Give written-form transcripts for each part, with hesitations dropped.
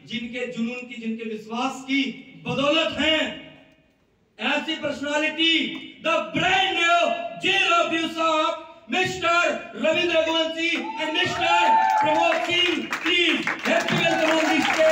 जिनके जुनून की, जिनके विश्वास की बदौलत हैं। ऐसी personality, the brand new jewel of Yusuf, Mr Ravindra Raghuvanshi and Mr Pramod Singh, please happy welcome on the stage.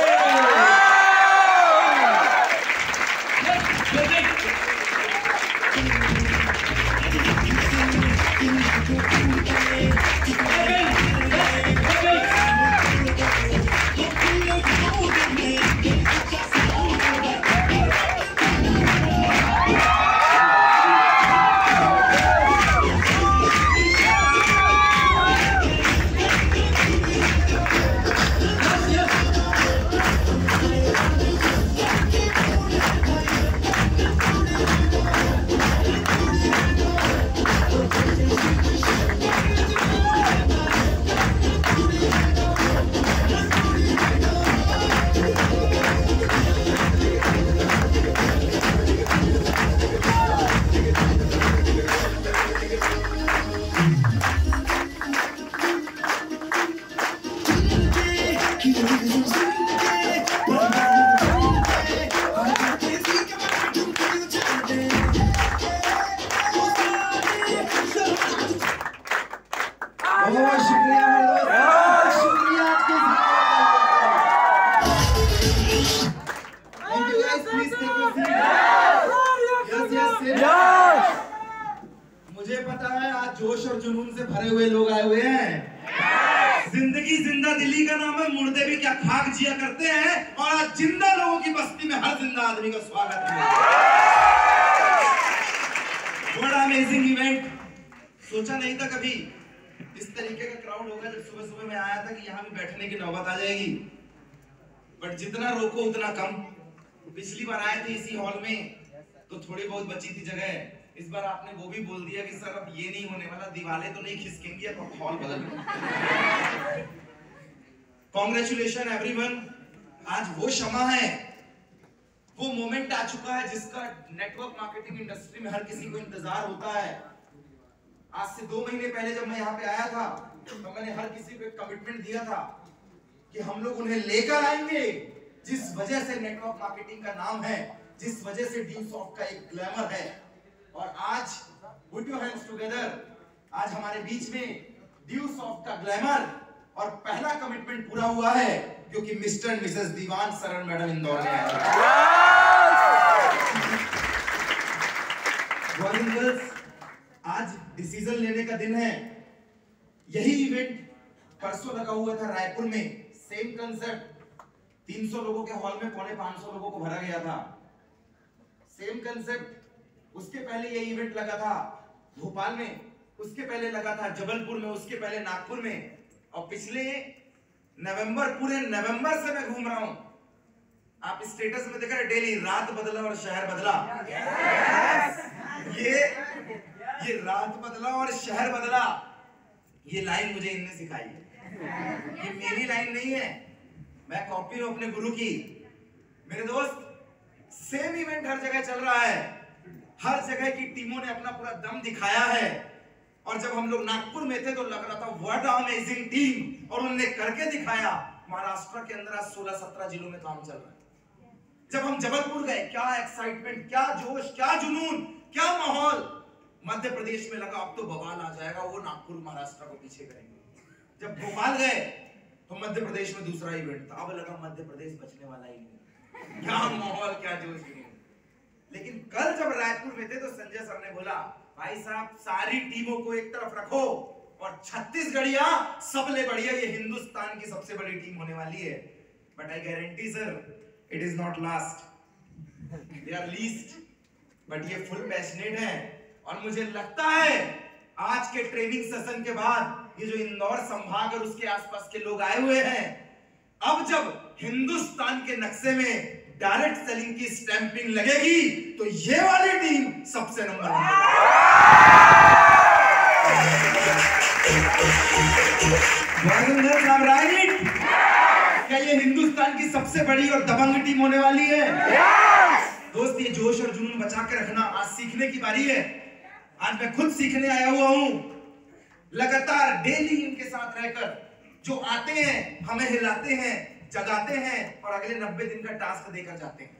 मुझे पता है आज जोश और जुनून से भरे हुए लोग आए हुए हैं। जिंदगी जिंदा दिली का नाम है, मुर्दे भी क्या खाक जिया करते हैं, और आज जिंदा लोगों की बस्ती में हर जिंदा आदमी का स्वागत है। What amazing event! सोचा नहीं था कभी इस तरीके का क्राउड होगा। जब सुबह सुबह मैं आया था कि यहाँ भी बैठने की नौबत आ जाएगी, बट जितना रोको उतना कम। पिछली बार आए थे इसी हॉल में तो थोड़ी बहुत बची थी जगह। इस बार आपने वो भी बोल दिया कि सर अब ये नहीं होने वाला, दीवारें तो नहीं खिसकेंगी, अब हॉल बदल लो। Congratulation everyone. आज वो क्षमा है, वो मोमेंट आ चुका है जिसका नेटवर्क मार्केटिंग इंडस्ट्री में हर किसी को इंतजार होता है। आज से 2 महीने पहले जब मैं यहाँ पे आया था तो मैंने हर किसी को एक कमिटमेंट दिया था कि हम लोग उन्हें लेकर आएंगे जिस वजह से नेटवर्क मार्केटिंग का नाम है, जिस वजह से ड्यूसॉफ्ट का एक ग्लैमर है। और आज पुट योर हैंड्स टुगेदर, आज हमारे बीच में ड्यूसॉफ्ट का ग्लैमर और पहला कमिटमेंट पूरा हुआ है क्योंकि Mr and Mrs Diwan Saran madam Indore में आए। बॉयज एंड गर्ल्स, आज डिसीजन लेने का दिन है। यही इवेंट परसों लगा हुआ था रायपुर में, सेम कंसेप्ट। 300 लोगों के हॉल में 450 लोगों को भरा गया था, सेम कंसेप्ट। उसके पहले ये इवेंट लगा था भोपाल में, उसके पहले लगा था जबलपुर में, उसके पहले नागपुर में, और पिछले नवंबर, पूरे नवंबर से मैं घूम रहा हूं। आप स्टेटस में देख रहे डेली, रात बदला और शहर बदला। ये रात बदला और शहर बदला, ये लाइन मुझे इनने सिखाई है। ये मेरी लाइन नहीं है, मैं कॉपी हूं अपने गुरु की। मेरे दोस्त, सेम इवेंट हर जगह चल रहा है, हर जगह की टीमों ने अपना पूरा दम दिखाया है। और जब हम लोग नागपुर में थे तो लग रहा था व्हाट अमेजिंग टीम, और उन्होंने करके दिखाया। महाराष्ट्र के अंदर आज 16-17 जिलों में काम चल रहा है। जब हम जबलपुर गए, क्या एक्साइटमेंट, क्या जोश, क्या जुनून, क्या माहौल। मध्य प्रदेश में लगा अब तो बवाल आ जाएगा, वो नागपुर महाराष्ट्र को पीछे करेंगे। जब भोपाल गए तो मध्य प्रदेश में दूसरा इवेंट था, अब लगा मध्य प्रदेश बचने वाला ही नहीं। क्या माहौल, क्या जोश। लेकिन कल जब रायपुर में थे तो संजय सर ने बोला, भाई साहब सारी टीमों को एक तरफ रखो और छत्तीसगढ़िया सबले बढ़िया, ये हिंदुस्तान की सबसे बड़ी टीम होने वाली है। But I guarantee sir, it is not last, they are least, but ये फुल पैशनेट है। और मुझे लगता है आज के ट्रेनिंग सेशन के बाद ये जो इंदौर संभाग और उसके आसपास के लोग आए हुए हैं, अब जब हिंदुस्तान के नक्शे में डायरेक्ट सेलिंग की स्टैंपिंग लगेगी तो ये वाली टीम सबसे नंबर 1 राइट। क्या ये हिंदुस्तान की सबसे बड़ी और दबंग टीम होने वाली है? दोस्त, ये जोश और जुनून बचा के रखना, आज सीखने की बारी है। आज मैं खुद सीखने आया हुआ हूं। लगातार डेली इनके साथ रहकर जो आते हैं, हमें हिलाते हैं, जगाते हैं और अगले 90 दिन का टास्क देकर जाते हैं।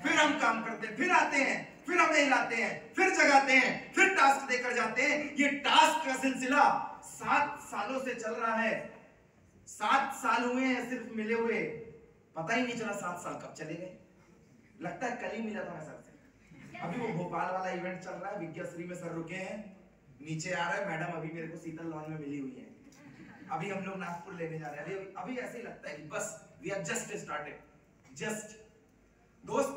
फिर हम काम करते हैं, फिर आते हैं, फिर हमें हिलाते हैं, फिर जगाते हैं, फिर टास्क देकर जाते हैं। ये टास्क का सिलसिला 7 सालों से चल रहा है। 7 साल हुए हैं सिर्फ मिले हुए, पता ही नहीं चला 7 साल कब चले गए। लगता है कल ही मिला था मैं सर से। अभी वो भोपाल वाला इवेंट चल रहा है, विज्ञाश्री में सर रुके हैं, नीचे आ रहा है मैडम, अभी मेरे को शीतल लॉन में मिली हुई है, अभी हम लोग नागपुर लेने जा रहे हैं। अभी ऐसे ही लगता है कि बस we are just started. Just दोस्त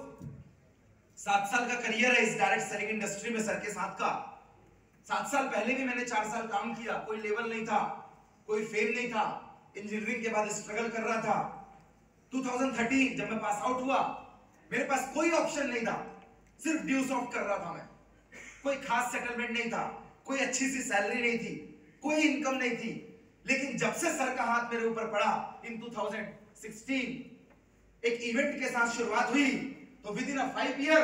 7 साल का करियर है इस डायरेक्ट सेलिंग इंडस्ट्री में सर के साथ का। 7 साल पहले भी मैंने 4 साल काम किया, कोई लेवल नहीं था, कोई फेम नहीं था, इंजीनियरिंग के बाद स्ट्रगल कर रहा था। 2013 जब मैं पास आउट हुआ, मेरे पास कोई ऑप्शन नहीं था, सिर्फ ड्यूज ऑफ कर रहा था मैं। कोई खास सेटलमेंट नहीं था, कोई अच्छी सी सैलरी नहीं थी, कोई इनकम नहीं थी। लेकिन जब से सर का हाथ मेरे ऊपर पड़ा इन 2016 एक इवेंट के साथ शुरुआत हुई, तो विद इन अ 5 ईयर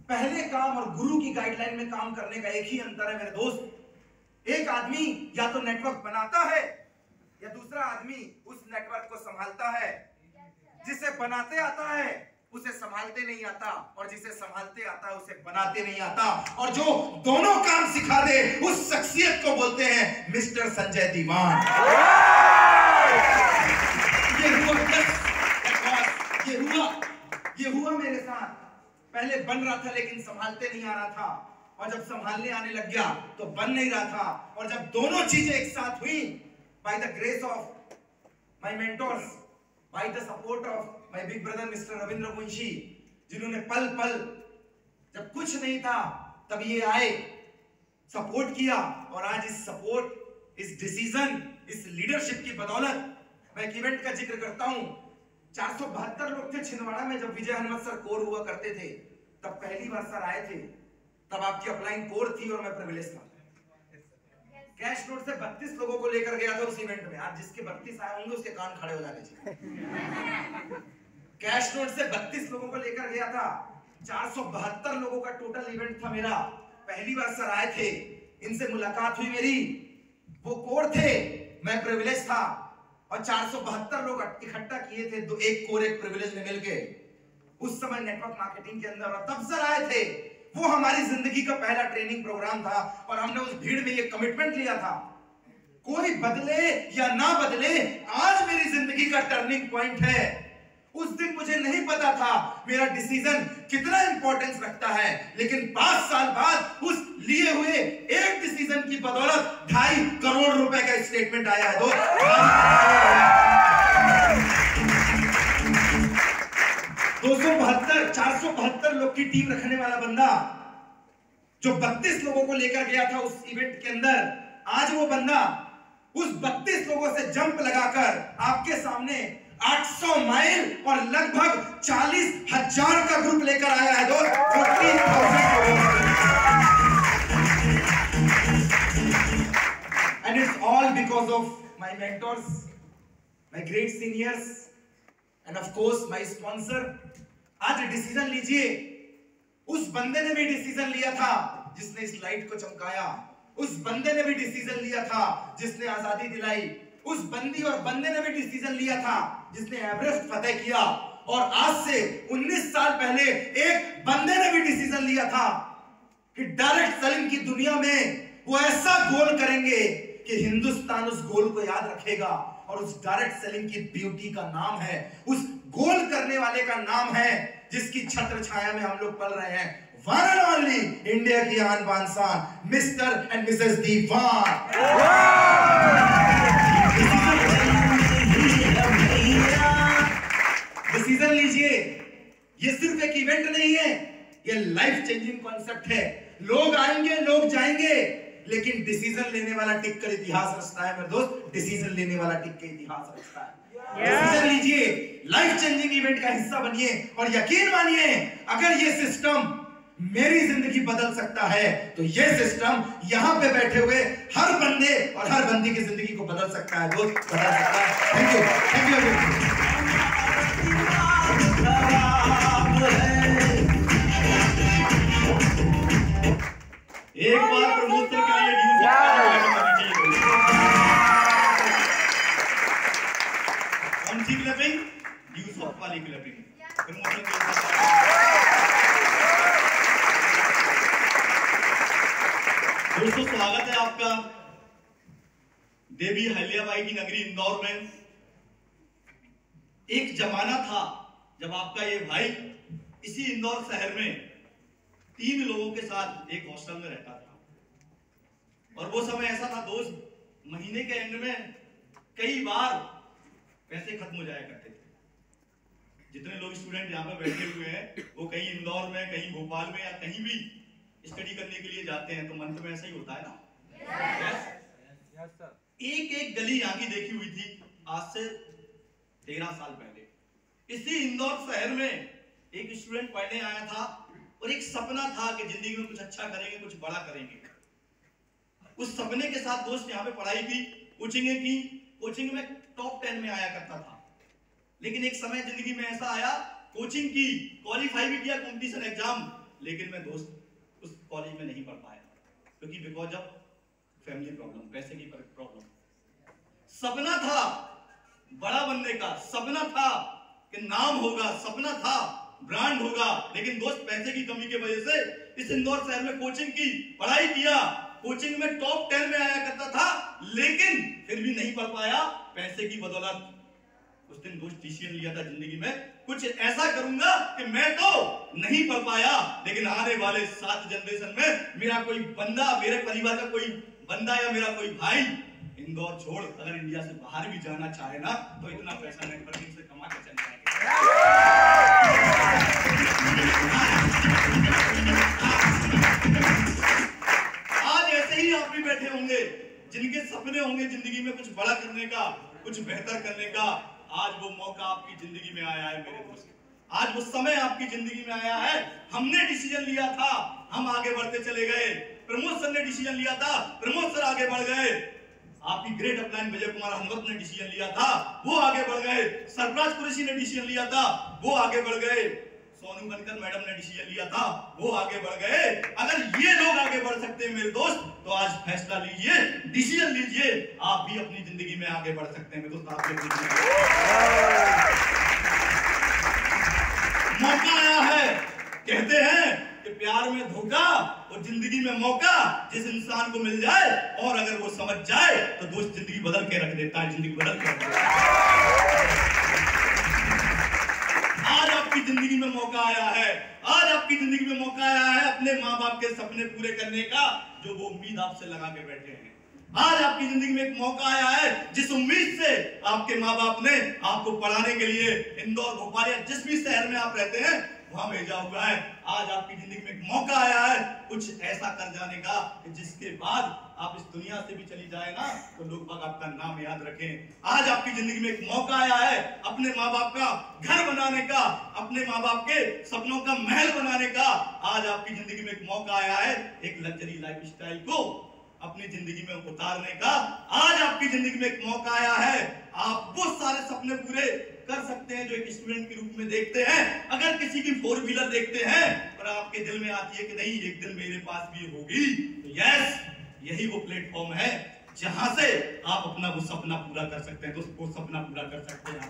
पहले काम और गुरु की गाइडलाइन में काम करने का एक ही अंतर है मेरे दोस्त। एक आदमी या तो नेटवर्क बनाता है या दूसरा आदमी उस नेटवर्क को संभालता है। जिसे बनाते आता है उसे संभालते नहीं आता, और जिसे संभालते आता है उसे बनाते नहीं आता। और जो दोनों काम सिखा दे उस शख्सियत को बोलते हैं मिस्टर संजय दीवान। ये हुआ मेरे साथ। पहले बन रहा था लेकिन संभालते नहीं आ रहा था, और जब संभालने आने लग गया तो बन नहीं रहा था। और जब दोनों चीजें एक साथ हुई, by the grace of my mentors, by the support of my big brother mister Ravindra Munshi, जिन्होंने पल पल जब कुछ नहीं था तब ये आए, सपोर्ट किया, और आज इस सपोर्ट, इस डिसीजन, इस लीडरशिप की बदौलत मैं एक इवेंट का जिक्र करता हूं। 472 लोग थे छिंदवाड़ा में जब विजय हनुमत सर कोर हुआ करते थे, तब पहली बार सर आए थे। तब आपकी अपलाइन कोर थी और मैं प्रिविलेज था। कैश नोट से 32 लोगों को लेकर गया था उस इवेंट में। आज जिसके 32 आए होंगे उसके कान खड़े हो जाने चाहिए। कैश नोट से 32 लोगों को लेकर गया था। 472 लोगों का टोटल इवेंट था मेरा। पहली बार सर आए थे, इनसे मुलाकात हुई मेरी। वो कोर थे, मैं प्रिविलेज था, और 472 लोग इकट्ठा किए थे, तो एक कोर एक प्रिविलेज में मिलके उस समय नेटवर्क मार्केटिंग के अंदर। और तब सर आए थे, वो हमारी जिंदगी का पहला ट्रेनिंग प्रोग्राम था, और हमने उस भीड़ में ये कमिटमेंट लिया था, कोई बदले या ना बदले, आज मेरी जिंदगी का टर्निंग पॉइंट है। उस दिन मुझे नहीं पता था मेरा डिसीजन कितना इंपॉर्टेंस रखता है, लेकिन 5 साल बाद उस लिए हुए एक डिसीजन की बदौलत 2.5 करोड़ रुपए का स्टेटमेंट आया है। 472 लोग की टीम रखने वाला बंदा जो 32 लोगों को लेकर गया था उस इवेंट के अंदर, आज वो बंदा उस 32 लोगों से जंप लगाकर आपके सामने 800 माइल और लगभग 40,000 का ग्रुप लेकर आया है। 40,000 and it's all because of my mentors, my great seniors and of course my sponsor। आज डिसीजन लीजिए, उस बंदे ने भी डिसीजन लिया था जिसने इस लाइट को चमकाया, उस बंदे ने भी डिसीजन लिया था जिसने आजादी दिलाई, उस बंदी और बंदे ने भी डिसीजन लिया था जिसने एवरेस्ट फतेह किया, और आज से 19 साल पहले एक बंदे ने भी डिसीजन लिया था कि डायरेक्ट सेलिंग की दुनिया में वो ऐसा गोल करेंगे कि हिंदुस्तान उस गोल को याद रखेगा। और उस डायरेक्ट सेलिंग की ब्यूटी का नाम है, उस गोल करने वाले का नाम है जिसकी छत्र छाया में हम लोग पल रहे हैं, वन एंड ओनली इंडिया की आन बान शान Mr and Mrs Diwan. Decision लीजिए, ये सिर्फ एक इवेंट नहीं है, ये लाइफ चेंजिंग कॉन्सेप्ट है। लोग आएंगे, लोग जाएंगे, लेकिन डिसीजन लेने वाला टिक कर इतिहास रचता है मेरे दोस्त। डिसीजन लेने वाला टिक के इतिहास रचता है। डिसीजन लीजिए, लाइफ चेंजिंग इवेंट का हिस्सा बनिए, और यकीन मानिए अगर ये सिस्टम मेरी जिंदगी बदल सकता है तो ये सिस्टम यहां पे बैठे हुए हर बंदे और हर बंदी की जिंदगी को बदल सकता है दोस्त, बदल सकता है। Thank you, thank you. एक बार प्रमोद सर के लिए हम ठीक ड्यूसॉफ्ट वाली क्लबिंग। दोस्तों स्वागत है आपका देवी अहिल्याबाई की नगरी इंदौर में। एक जमाना था जब आपका ये भाई इसी इंदौर शहर में 3 लोगों के साथ एक हॉस्टल में रहता था, और वो समय ऐसा था दोस्त, महीने के एंड में कई बार पैसे खत्म हो जाया करते थे। जितने लोग स्टूडेंट यहाँ पे बैठे हुए हैं वो कहीं इंदौर में, कहीं भोपाल में या कहीं भी स्टडी करने के लिए जाते हैं, तो मंथ में ऐसा ही होता है ना। yes. एक एक गली यहाँ की देखी हुई थी आज से 13 साल पहले। इसी इंदौर शहर में एक स्टूडेंट पढ़ने आया था और एक सपना था कि जिंदगी में कुछ अच्छा करेंगे, कुछ बड़ा करेंगे। उस सपने के साथ दोस्त यहाँ पे पढ़ाई की, कोचिंग की, कोचिंग में टॉप 10 में आया करता था। लेकिन एक समय जिंदगी में ऐसा आया, कोचिंग की, क्वालिफाई भी किया कंपटीशन एग्जाम, लेकिन मैं दोस्त उस कॉलेज में नहीं पढ़ पाया, क्योंकि बिकॉज ऑफ फैमिली प्रॉब्लम, पैसे की प्रॉब्लम। सपना था बड़ा बनने का, सपना था कि नाम होगा, सपना था ब्रांड होगा, लेकिन दोस्त पैसे की कमी की वजह से इस इंदौर शहर में कोचिंग की, पढ़ाई किया, कोचिंग में टॉप 10 में आया करता था, लेकिन फिर भी नहीं पढ़ पाया पैसे की बदौलत। उस दिन दोस्त डिसीजन लिया था जिंदगी में कुछ ऐसा करूंगा कि मैं तो नहीं पढ़ पाया, लेकिन आने वाले 7 जनरेशन में मेरा कोई बंदा, मेरे परिवार का कोई बंदा या मेरा कोई भाई इंदौर छोड़ अगर इंडिया से बाहर भी जाना चाहे ना, तो इतना पैसा नेटवर्किंग से कमा के चल जाएगा। आज ऐसे ही आप भी बैठे होंगे जिनके सपने होंगे जिंदगी में कुछ बड़ा करने का, कुछ बेहतर करने का। आज वो मौका आपकी जिंदगी में आया है मेरे दोस्त, आज वो समय आपकी जिंदगी में आया है। हमने डिसीजन लिया था, हम आगे बढ़ते चले गए। प्रमोद सर ने डिसीजन लिया था, प्रमोद सर आगे बढ़ गए। आपकी ग्रेट अपलाइन विजय कुमार हनुमत ने डिसीजन लिया था, वो आगे बढ़ गए। सरफराज कुरैशी ने डिसीजन लिया था, वो आगे बढ़ गए। सोनू बनकर मैडम ने डिसीजन लिया था, वो आगे बढ़ गए। अगर ये लोग आगे बढ़ सकते हैं मेरे दोस्त, तो आज फैसला लीजिए, डिसीजन लीजिए, आप भी अपनी जिंदगी में आगे बढ़ सकते हैं मेरे दोस्त। आप मौका आया है, कहते हैं कि प्यार में धोखा और जिंदगी में मौका जिस इंसान को मिल जाए और अगर वो समझ जाए तो दोस्त जिंदगी बदल के रख देता है, जिंदगी बदल के रख देता है। आज आपकी जिंदगी में मौका आया है, आज आपकी जिंदगी में मौका आया है अपने माँ बाप के सपने पूरे करने का, जो वो उम्मीद आपसे लगा के बैठे हैं। आज आपकी जिंदगी में एक मौका आया है जिस उम्मीद से आपके माँ बाप ने आपको पढ़ाने के लिए इंदौर, भोपाल या जिस भी शहर में आप रहते हैं वहां भेजा हुआ है। आज आपकी जिंदगी में एक मौका आया है कुछ ऐसा कर जाने का जिसके बाद आप इस दुनिया से भी चली जाए ना तो लोग बाग आपका नाम याद रखें। आज आपकी जिंदगी में एक मौका आया है अपने माँ बाप का घर बनाने का, अपने माँ बाप के सपनों का महल बनाने का। आज आपकी जिंदगी में एक मौका आया है एक लग्जरी लाइफस्टाइल को अपनी जिंदगी में उतारने का। आज आपकी जिंदगी में एक मौका आया है, आप वो सारे सपने पूरे कर सकते हैं जो एक स्टूडेंट के रूप में देखते हैं। अगर किसी की 4 व्हीलर देखते हैं और आपके दिल में आती है कि नहीं एक दिन मेरे पास भी होगी, तो यस यही वो प्लेटफॉर्म है जहां से आप अपना वो सपना पूरा कर सकते हैं, दोस्तों वो सपना पूरा कर सकते हैं।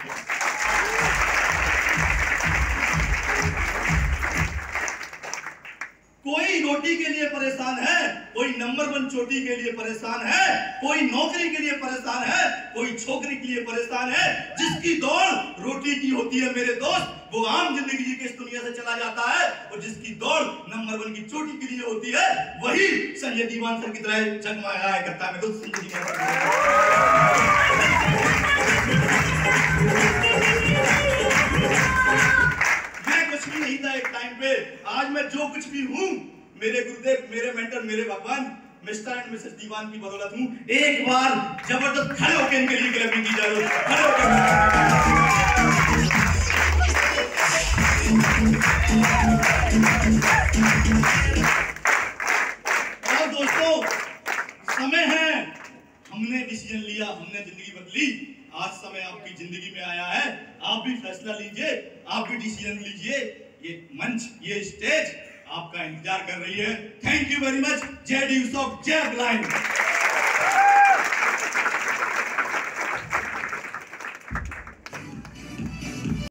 कोई रोटी के लिए परेशान है, कोई नंबर 1 चोटी के लिए परेशान है, कोई नौकरी के लिए परेशान है, कोई छोकरी के लिए परेशान है। जिसकी दौड़ रोटी की होती है मेरे दोस्त, वो आम जिंदगी जी के इस दुनिया से चला जाता है, और जिसकी दौड़ नंबर 1 की चोटी के लिए होती है वही संजय दीवान सर की तरह जगमगाया करता है। मैं कुछ भी नहीं था एक टाइम पे, आज मैं जो कुछ भी हूँ मेरे गुरुदेव, मेरे मेंटर, मेरे भगवान मिस्टर एंड मिसेस दीवान की बदौलत हूँ। एक बार जबरदस्त खड़े होकर इनके लिए क्लैपिंग की जाए, खड़े होकर। और दोस्तों समय है, हमने डिसीजन लिया, हमने जिंदगी बदली। आज समय आपकी जिंदगी में आया है, आप भी फैसला लीजिए, आप भी डिसीजन लीजिए। ये मंच, ये स्टेज आपका इंतजार कर रही है। Thank you very much. जय ड्यूसॉफ्ट, जय अपलाइन।